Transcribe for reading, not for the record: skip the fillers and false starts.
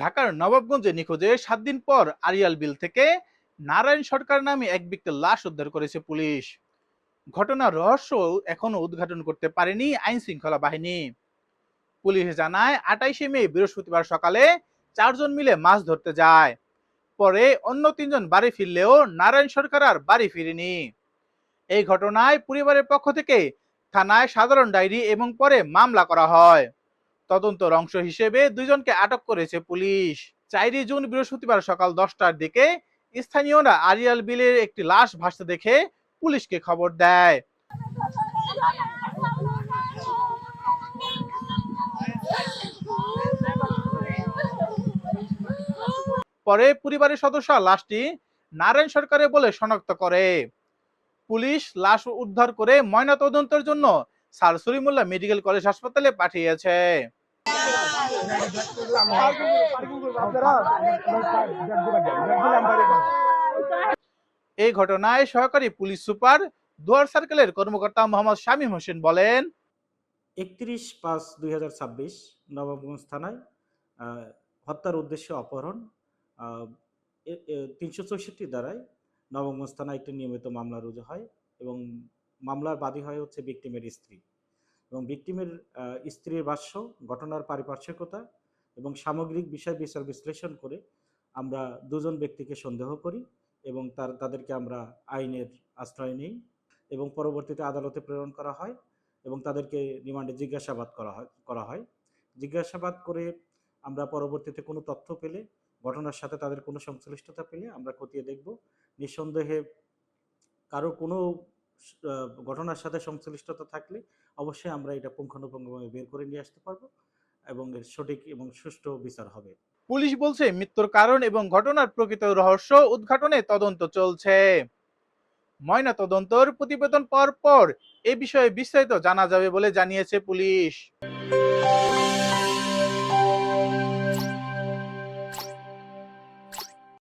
ঢাকার নবাবগঞ্জে নিখোঁজে 7 দিন পর আড়িয়াল বিল থেকে নারায়ণ সরকার নামে এক ব্যক্তির লাশ উদ্ধার করেছে পুলিশ। ঘটনার রহস্য এখনো উদ্ঘাটন করতে পারেনি আইন শৃঙ্খলা বাহিনী। পুলিশ জানায় 28শে মে বৃহস্পতিবার সকালে 4 জন মিলে মাছ ধরতে যায়। পরে অন্য 3 জন বাড়ি ফিরলেও নারায়ণ সরকার আর বাড়ি ফিরেনি। এই ঘটনায় পরিবারের পক্ষ থেকে থানায় সাধারণ ডায়েরি এবং পরে মামলা করা হয়। তদন্তের অংশ হিসেবে 2 জনকে আটক করেছে পুলিশ। 4 জুন বৃহস্পতিবার সকাল 10টার দিকে স্থানীয়রা আড়িয়াল বিলের একটি লাশ ভাসতে দেখে পুলিশকে খবর দেয়। পরে পরিবারের সদস্যরা লাশটি নারায়ণ সরকারের বলে শনাক্ত করে। পুলিশ লাশ উদ্ধার করে ময়নাতদন্তের জন্য স্যার সলিমুল্লাহ মেডিকেল কলেজ হাসপাতালে পাঠিয়েছে। এই ঘটনায় সহকারী পুলিশ সুপার দুয়ার সার্কেলের কর্মকর্তা মোহাম্মদ শামীম হোসেন বলেন, 31/5/2026 নবাবগঞ্জ থানায় হত্যার উদ্দেশ্যে অপহরণ 364 ধারায় নবাবগঞ্জ থানায় একটি নিয়মিত মামলা রুজু হয় এবং মামলার বাদী হয় হচ্ছে ভিকটিমের স্ত্রী এবং ভিকটিমের স্ত্রীর ভাষ্য, ঘটনার পারিপার্শ্বিকতা এবং সামগ্রিক বিষয় বিচার বিশ্লেষণ করে আমরা 2 জন ব্যক্তিকে সন্দেহ করি এবং তাদেরকে আমরা আইনের আশ্রয় নিই এবং পরবর্তীতে আদালতে প্রেরণ করা হয় এবং তাদেরকে রিমান্ডে জিজ্ঞাসাবাদ করা হয়। জিজ্ঞাসাবাদ করে আমরা পরবর্তীতে কোনো তথ্য পেলে, ঘটনার সাথে তাদের কোনো সংশ্লিষ্টতা পেলে আমরা খতিয়ে দেখব। নিঃসন্দেহে কারো কোনো ঘটনার সাথে সংশ্লিষ্টতা থাকলে অবশ্যই আমরা এটা পুঙ্খানুপুঙ্খভাবে বের করে নিয়ে আসতে পারবো এবং এর সঠিক এবং সুষ্ঠু বিচার হবে। পুলিশ বলছে মৃত্যুর কারণ এবং ঘটনার প্রকৃত রহস্য উদ্ঘাটনে তদন্ত চলছে। ময়নাতদন্তের প্রতিবেদন পাওয়ার পর এ বিষয়ে বিস্তারিত জানা যাবে বলে জানিয়েছে পুলিশ।